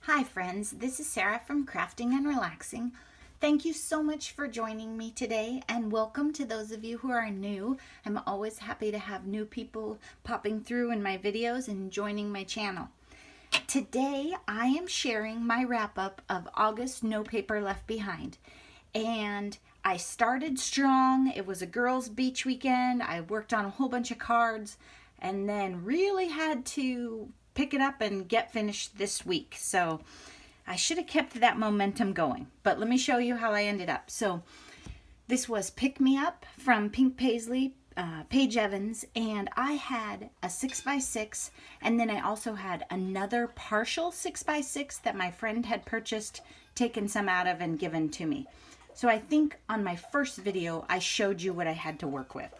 Hi friends, this is Sarah from Crafting and Relaxing. Thank you so much for joining me today, and welcome to those of you who are new. I'm always happy to have new people popping through in my videos and joining my channel. Today I am sharing my wrap up of August No Paper Left Behind. And I started strong. It was a girls' beach weekend. I worked on a whole bunch of cards and then really had to pick it up and get finished this week. So I should have kept that momentum going, but let me show you how I ended up. So this was Pick Me Up from Pink Paislee, Paige Evans, and I had a 6x6, and then I also had another partial 6x6 that my friend had purchased, taken some out of, and given to me. So I think on my first video I showed you what I had to work with.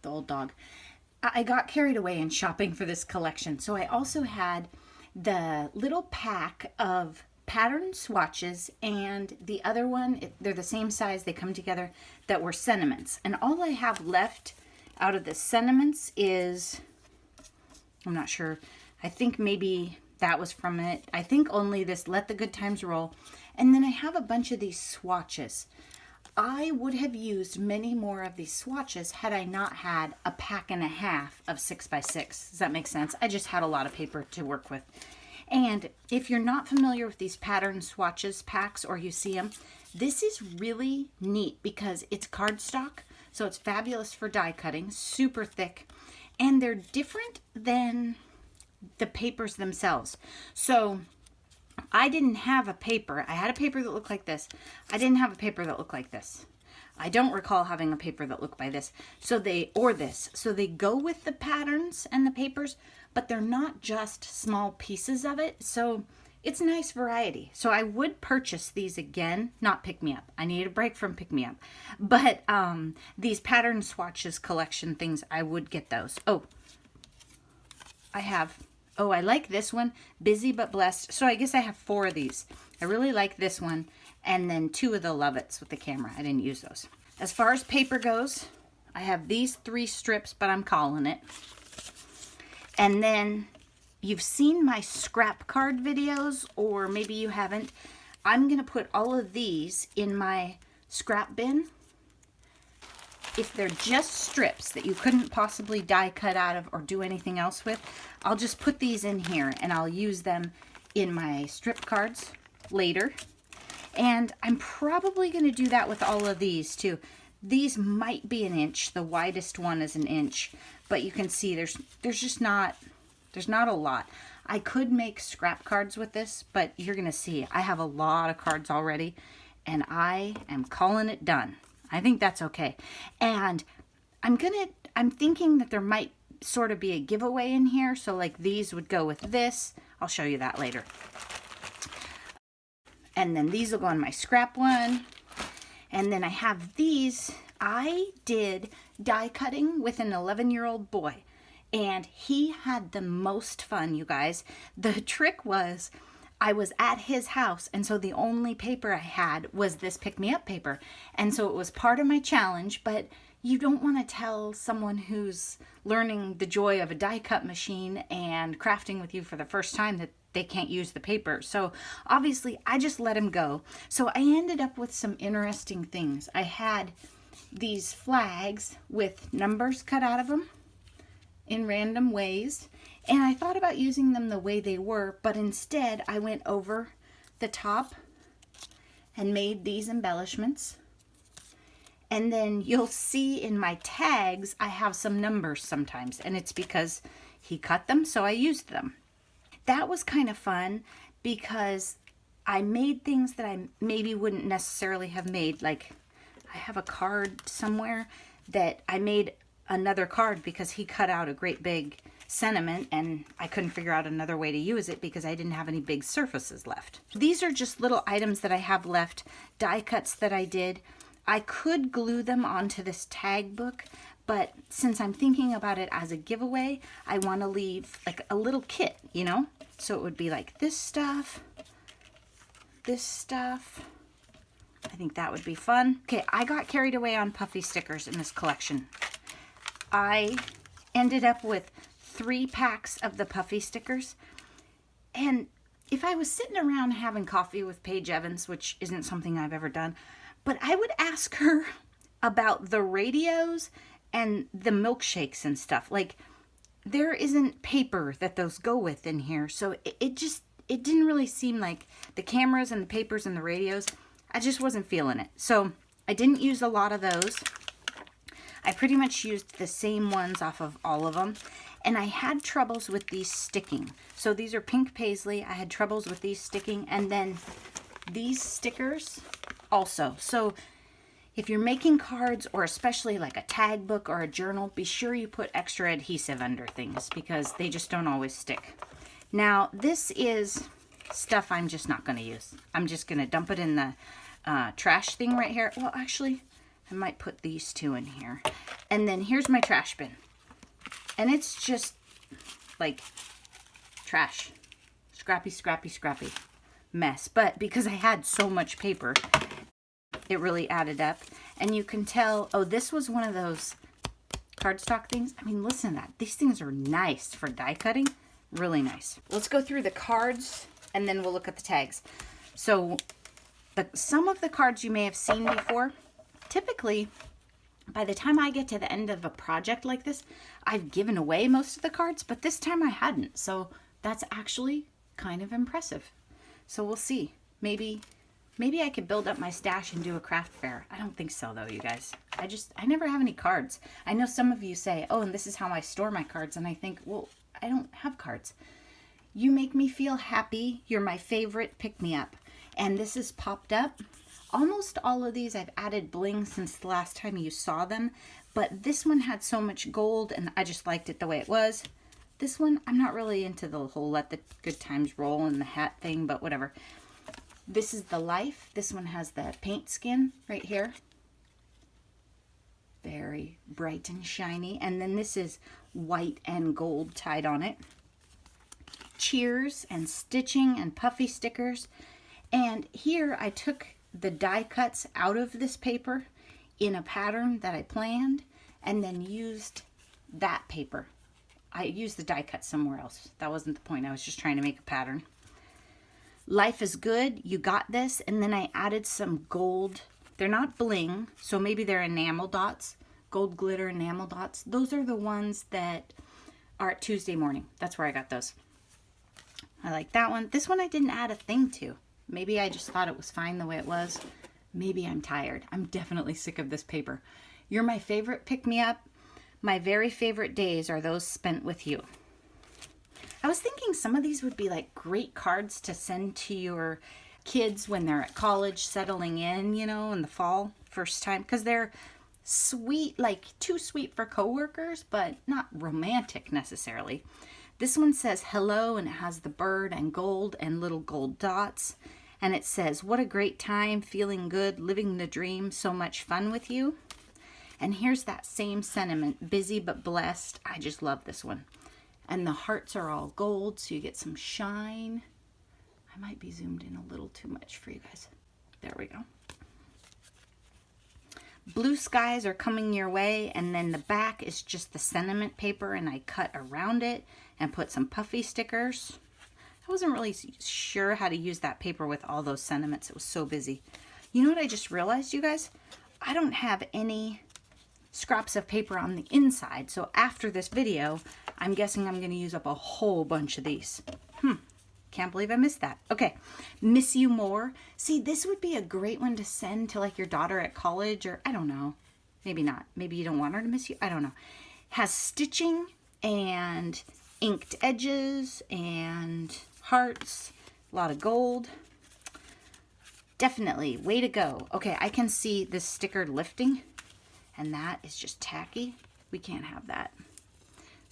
The old dog. I got carried away in shopping for this collection, so I also had the little pack of pattern swatches, and the other one, they're the same size, they come together, that were sentiments. And all I have left out of the sentiments is, I'm not sure, I think maybe that was from it. I think only this Let the Good Times Roll. And then I have a bunch of these swatches. I would have used many more of these swatches had I not had a pack and a half of 6x6. Does that make sense? I just had a lot of paper to work with. And if you're not familiar with these pattern swatches packs, or you see them, this is really neat because it's cardstock, so it's fabulous for die cutting, super thick, and they're different than the papers themselves. So I didn't have a paper. I had a paper that looked like this. I didn't have a paper that looked like this. I don't recall having a paper that looked like this. So they go with the patterns and the papers, but they're not just small pieces of it. So it's a nice variety. So I would purchase these again, not Pick Me Up. I need a break from Pick Me Up. But these pattern swatches collection things, I would get those. I like this one, Busy But Blessed. So I guess I have 4 of these. I really like this one, and then 2 of the Love It's with the camera. I didn't use those. As far as paper goes, I have these 3 strips, but I'm calling it. And then you've seen my scrap card videos, or maybe you haven't. I'm going to put all of these in my scrap bin. If they're just strips that you couldn't possibly die cut out of or do anything else with, I'll just put these in here and I'll use them in my strip cards later. And I'm probably going to do that with all of these too. These might be an inch. The widest one is an inch, but you can see there's not a lot. I could make scrap cards with this, but you're going to see I have a lot of cards already, and I am calling it done. I think that's okay. And I'm thinking that there might sort of be a giveaway in here. So like these would go with this. I'll show you that later. And then these will go in my scrap one. And then I have these. I did die cutting with an 11-year-old boy, and he had the most fun, you guys. The trick was, I was at his house, and so the only paper I had was this Pick Me Up paper. And so it was part of my challenge, but you don't want to tell someone who's learning the joy of a die cut machine and crafting with you for the first time that they can't use the paper. So obviously I just let him go. So I ended up with some interesting things. I had these flags with numbers cut out of them in random ways. And I thought about using them the way they were, but instead I went over the top and made these embellishments. And then you'll see in my tags, I have some numbers sometimes, and it's because he cut them, so I used them. That was kind of fun because I made things that I maybe wouldn't necessarily have made. Like I have a card somewhere that I made another card because he cut out a great big sentiment, and I couldn't figure out another way to use it because I didn't have any big surfaces left. These are just little items that I have left, die cuts that I did. I could glue them onto this tag book, but since I'm thinking about it as a giveaway, I want to leave like a little kit, you know? So it would be like this stuff. I think that would be fun. Okay, I got carried away on puffy stickers in this collection. I ended up with 3 packs of the puffy stickers, and if I was sitting around having coffee with Paige Evans, which isn't something I've ever done, but I would ask her about the radios and the milkshakes and stuff. Like, there isn't paper that those go with in here. So it didn't really seem like the cameras and the papers and the radios, I just wasn't feeling it. So I didn't use a lot of those. I pretty much used the same ones off of all of them. And I had troubles with these sticking. So these are pink Paislee. I had troubles with these sticking. And then these stickers also. So if you're making cards, or especially like a tag book or a journal, be sure you put extra adhesive under things because they just don't always stick. Now, this is stuff I'm just not going to use. I'm just going to dump it in the trash thing right here. Well, actually, I might put these two in here. And then here's my trash bin. And it's just like trash. Scrappy, scrappy, scrappy mess. But because I had so much paper, it really added up. And you can tell, oh, this was one of those cardstock things. I mean, listen to that. These things are nice for die cutting. Really nice. Let's go through the cards and then we'll look at the tags. So some of the cards you may have seen before. Typically, by the time I get to the end of a project like this, I've given away most of the cards, but this time I hadn't. So that's actually kind of impressive. So we'll see. Maybe I could build up my stash and do a craft fair. I don't think so though, you guys. I never have any cards. I know some of you say, oh, and this is how I store my cards. And I think, well, I don't have cards. You make me feel happy. You're my favorite pick-me-up. And this is popped up. Almost all of these I've added bling since the last time you saw them. But this one had so much gold and I just liked it the way it was. This one, I'm not really into the whole let the good times roll and the hat thing, but whatever. This is the life. This one has the paint skin right here. Very bright and shiny. And then this is white and gold tied on it. Cheers and stitching and puffy stickers. And here I took the die cuts out of this paper in a pattern that I planned and then used that paper. I used the die cut somewhere else. That wasn't the point. I was just trying to make a pattern. Life is good. You got this. And then I added some gold. They're not bling, so maybe they're enamel dots. Gold glitter enamel dots. Those are the ones that are at Tuesday morning. That's where I got those. I like that one. This one I didn't add a thing to. Maybe I just thought it was fine the way it was. Maybe I'm tired. I'm definitely sick of this paper. You're my favorite pick-me-up. My very favorite days are those spent with you. I was thinking some of these would be like great cards to send to your kids when they're at college, settling in, you know, in the fall, first time. Because they're sweet, like too sweet for coworkers, but not romantic necessarily. This one says hello, and it has the bird and gold and little gold dots. And it says, what a great time, feeling good, living the dream, so much fun with you. And here's that same sentiment, busy but blessed. I just love this one. And the hearts are all gold, so you get some shine. I might be zoomed in a little too much for you guys. There we go. Blue skies are coming your way, and then the back is just the sentiment paper, and I cut around it and put some puffy stickers. I wasn't really sure how to use that paper with all those sentiments. It was so busy. You know what I just realized, you guys? I don't have any scraps of paper on the inside, so after this video, I'm guessing I'm going to use up a whole bunch of these. Can't believe I missed that. Okay, miss you more. See, this would be a great one to send to like your daughter at college, or I don't know. Maybe not. Maybe you don't want her to miss you. I don't know. Has stitching and inked edges and hearts. A lot of gold. Definitely. Way to go. Okay, I can see this sticker lifting, and that is just tacky. We can't have that.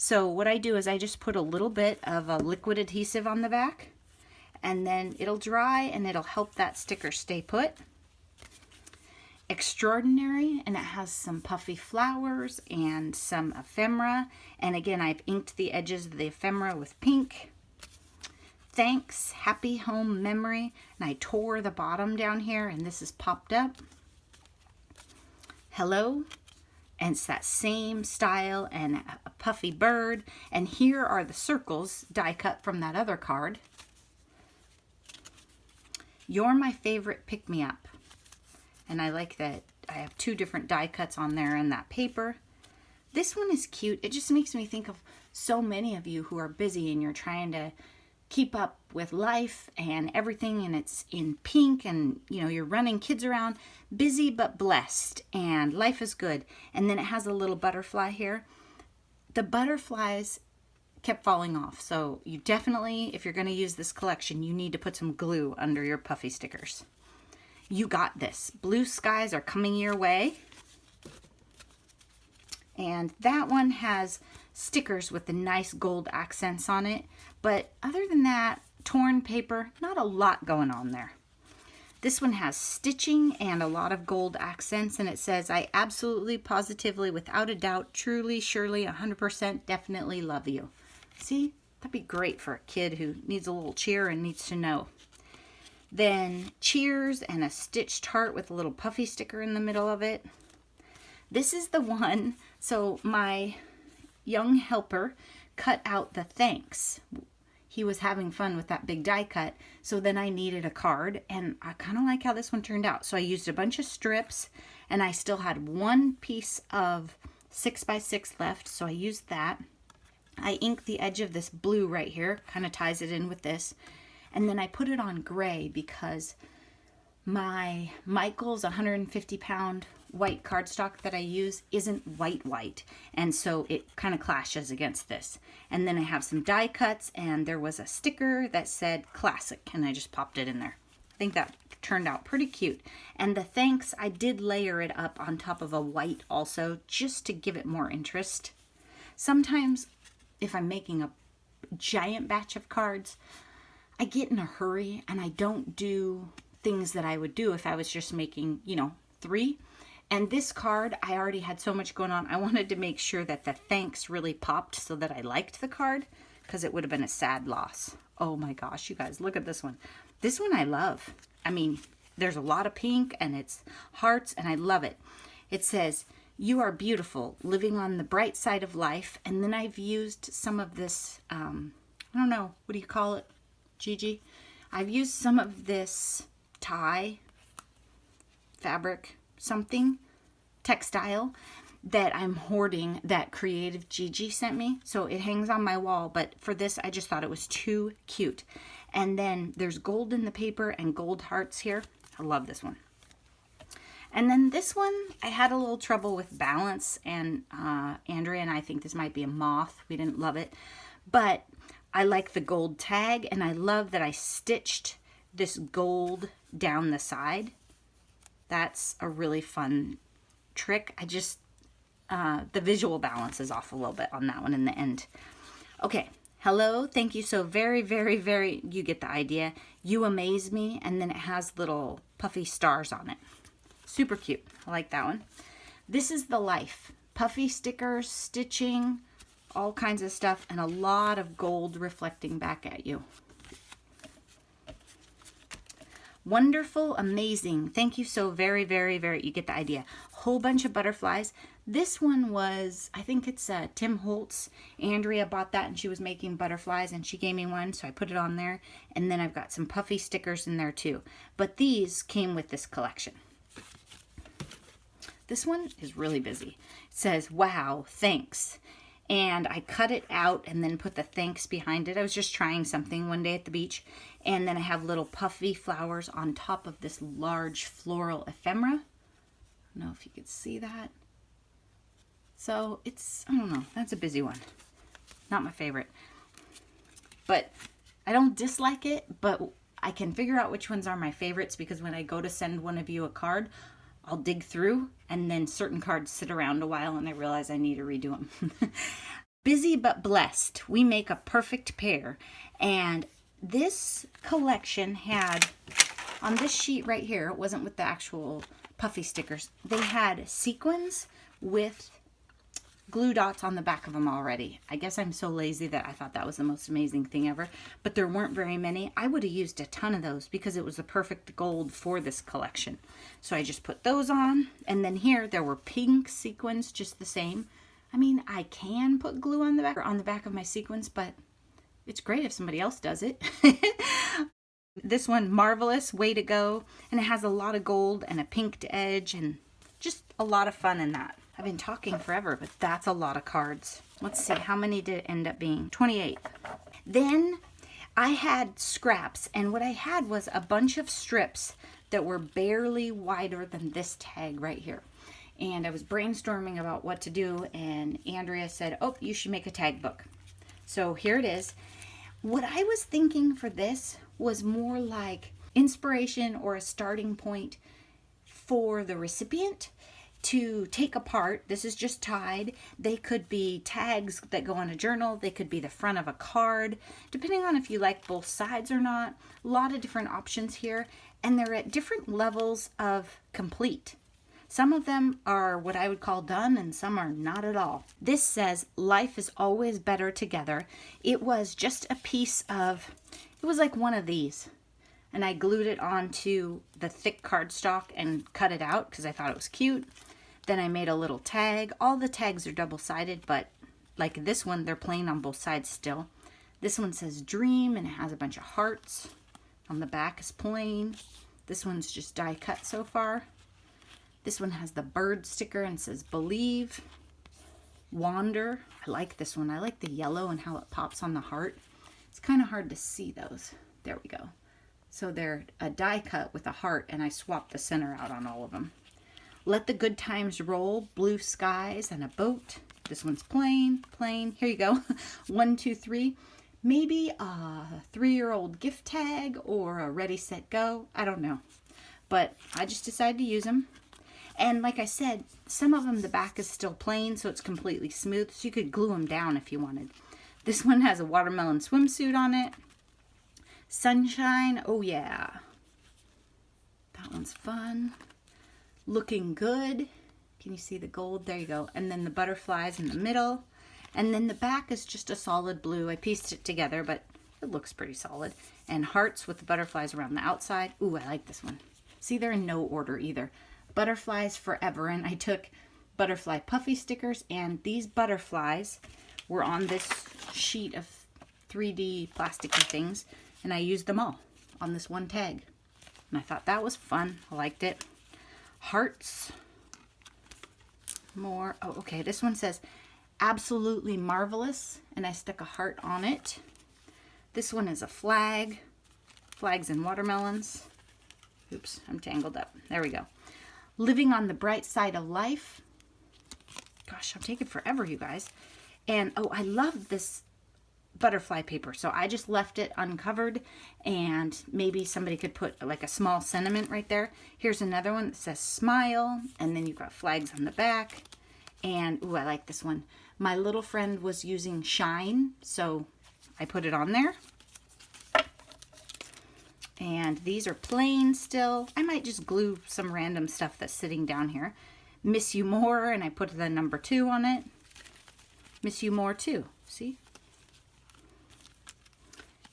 So what I do is I just put a little bit of a liquid adhesive on the back, and then it'll dry and it'll help that sticker stay put. Extraordinary, and it has some puffy flowers and some ephemera. And again, I've inked the edges of the ephemera with pink. Thanks, happy home memory. And I tore the bottom down here, and this is popped up. Hello. And it's that same style and a puffy bird. And here are the circles die cut from that other card. You're My Favorite Pick-Me-Up. And I like that I have 2 different die cuts on there in that paper. This one is cute. It just makes me think of so many of you who are busy and you're trying to keep up with life and everything, and it's in pink, and you know, you're running kids around, busy but blessed, and life is good. And then it has a little butterfly here. The butterflies kept falling off, so you definitely, if you're going to use this collection, you need to put some glue under your puffy stickers. You got this. Blue skies are coming your way. And that one has stickers with the nice gold accents on it. But other than that, torn paper, not a lot going on there. This one has stitching and a lot of gold accents, and it says, I absolutely, positively, without a doubt, truly, surely, 100% definitely love you. See, that'd be great for a kid who needs a little cheer and needs to know. Then cheers and a stitched heart with a little puffy sticker in the middle of it. This is the one, so my young helper cut out the thanks. He was having fun with that big die cut, so then I needed a card, and I kind of like how this one turned out. So I used a bunch of strips, and I still had 1 piece of 6x6 left, so I used that. I inked the edge of this blue right here, kind of ties it in with this, and then I put it on gray because my Michael's 150-pound white cardstock that I use isn't white, and so it kind of clashes against this. And then I have some die cuts, and there was a sticker that said classic, and I just popped it in there. I think that turned out pretty cute. And the thanks, I did layer it up on top of a white also, just to give it more interest. Sometimes if I'm making a giant batch of cards, I get in a hurry and I don't do things that I would do if I was just making, 3. And this card, I already had so much going on. I wanted to make sure that the thanks really popped so that I liked the card, because it would have been a sad loss. Oh my gosh, you guys, look at this one. This one I love. I mean, there's a lot of pink and it's hearts, and I love it. It says, you are beautiful, living on the bright side of life. And then I've used some of this, I don't know, what do you call it, Gigi? I've used some of this tie fabric, something textile that I'm hoarding that Creative Gigi sent me. So it hangs on my wall, but for this, I just thought it was too cute. And then there's gold in the paper and gold hearts here. I love this one. And then this one, I had a little trouble with balance, and Andrea and I think this might be a moth. We didn't love it, but I like the gold tag, and I love that I stitched this gold down the side. That's a really fun trick. I just, the visual balance is off a little bit on that one in the end. Okay, hello, thank you so very, very, very, you get the idea. You amaze me, and then it has little puffy stars on it. Super cute. I like that one. This is the life. Puffy stickers, stitching, all kinds of stuff, and a lot of gold reflecting back at you. Wonderful, amazing. Thank you so very, very, very, you get the idea. Whole bunch of butterflies. This one was, I think it's Tim Holtz. Andrea bought that and she was making butterflies and she gave me one, so I put it on there. And then I've got some puffy stickers in there too. But these came with this collection. This one is really busy. It says, wow, thanks. And I cut it out and then put the thanks behind it. I was just trying something one day at the beach. And then I have little puffy flowers on top of this large floral ephemera. I don't know if you could see that. So it's, I don't know, that's a busy one. Not my favorite. But I don't dislike it, but I can figure out which ones are my favorites, because when I go to send one of you a card, I'll dig through, and then certain cards sit around a while and I realize I need to redo them. Busy but blessed. We make a perfect pair. And this collection had, on this sheet right here, it wasn't with the actual puffy stickers, they had sequins with glue dots on the back of them already. I guess I'm so lazy that I thought that was the most amazing thing ever, but there weren't very many. I would have used a ton of those because it was the perfect gold for this collection. So I just put those on, and then here there were pink sequins just the same. I mean, I can put glue on the back of my sequins, but it's great if somebody else does it. This one, Marvelous, Way to Go. And it has a lot of gold and a pinked edge and just a lot of fun in that. I've been talking forever, but that's a lot of cards. Let's see, how many did it end up being? 28. Then I had scraps, and what I had was a bunch of strips that were barely wider than this tag right here. And I was brainstorming about what to do, and Andrea said, oh, you should make a tag book. So here it is. What I was thinking for this was more like inspiration or a starting point for the recipient to take apart. This is just tied. They could be tags that go on a journal. They could be the front of a card, depending on if you like both sides or not. A lot of different options here, and they're at different levels of complete. Some of them are what I would call done, and some are not at all. This says, life is always better together. It was just a piece of, it was like one of these. And I glued it onto the thick cardstock and cut it out because I thought it was cute. Then I made a little tag. All the tags are double-sided, but like this one, they're plain on both sides still. This one says dream, and it has a bunch of hearts. On the back is plain. This one's just die cut so far. This one has the bird sticker and says believe. Wander. I like this one. I like the yellow and how it pops on the heart. It's kind of hard to see those. There we go. So they're a die cut with a heart, and I swapped the center out on all of them. Let the good times roll, blue skies, and a boat. This one's plain, plain. Here you go. 1, 2, 3. Maybe a 3-year-old gift tag or a ready, set, go. I don't know. But I just decided to use them. And like I said, some of them, the back is still plain, so it's completely smooth. So you could glue them down if you wanted. This one has a watermelon swimsuit on it. Sunshine, oh yeah. That one's fun. Looking good. Can you see the gold? There you go. And then the butterflies in the middle. And then the back is just a solid blue. I pieced it together, but it looks pretty solid. And hearts with the butterflies around the outside. Ooh, I like this one. See, they're in no order either. Butterflies forever. And I took butterfly puffy stickers, and these butterflies were on this sheet of 3D plasticky things. And I used them all on this one tag. And I thought that was fun. I liked it. Hearts. More. Oh, okay. This one says absolutely marvelous. And I stuck a heart on it. This one is a flag. Flags and watermelons. Oops, I'm tangled up. There we go. Living on the bright side of life. Gosh, I'm taking forever, you guys. And, oh, I love this butterfly paper, so I just left it uncovered, and maybe somebody could put like a small sentiment right there. Here's another one that says smile, and then you've got flags on the back. And ooh, I like this one. My little friend was using shine, so I put it on there. And these are plain still. I might just glue some random stuff that's sitting down here. Miss you more, and I put the number 2 on it. Miss you more too. See?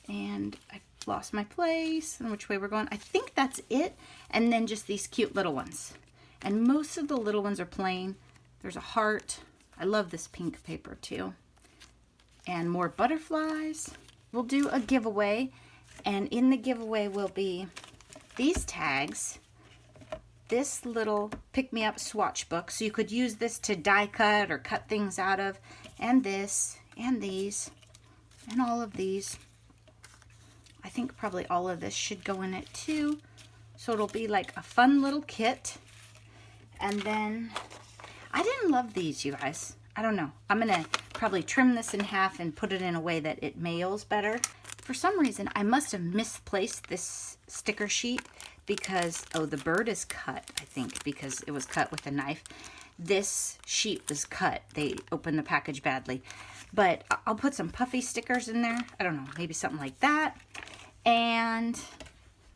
And I lost my place and which way we're going. I think that's it. And then just these cute little ones. And most of the little ones are plain. There's a heart. I love this pink paper too. And more butterflies. We'll do a giveaway. And in the giveaway will be these tags. This little pick-me-up swatch book. So you could use this to die cut or cut things out of. And this. And these. And all of these. I think probably all of this should go in it too. So it'll be like a fun little kit. And then, I didn't love these, you guys. I don't know. I'm going to probably trim this in half and put it in a way that it mails better. For some reason, I must have misplaced this sticker sheet because, oh, the bird is cut, I think, because it was cut with a knife. This sheet was cut. They opened the package badly. But I'll put some puffy stickers in there. I don't know, maybe something like that. And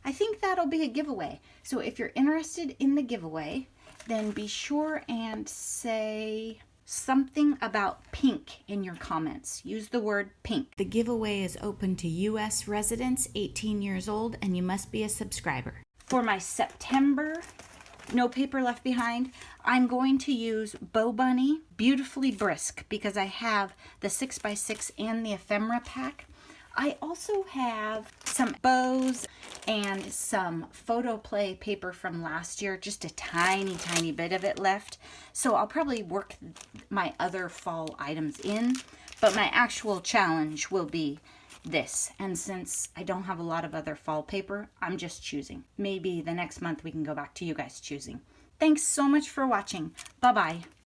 I think that'll be a giveaway. So if you're interested in the giveaway, then be sure and say something about pink in your comments. Use the word pink. The giveaway is open to U.S. residents 18 years old, and you must be a subscriber. For my September No Paper Left Behind, I'm going to use Bow Bunny Beautifully Brisk because I have the 6x6 and the ephemera pack. I also have some bows and some photo play paper from last year, just a tiny bit of it left. So I'll probably work my other fall items in, but my actual challenge will be this. And since I don't have a lot of other fall paper, I'm just choosing. Maybe the next month we can go back to you guys choosing. Thanks so much for watching. Bye-bye.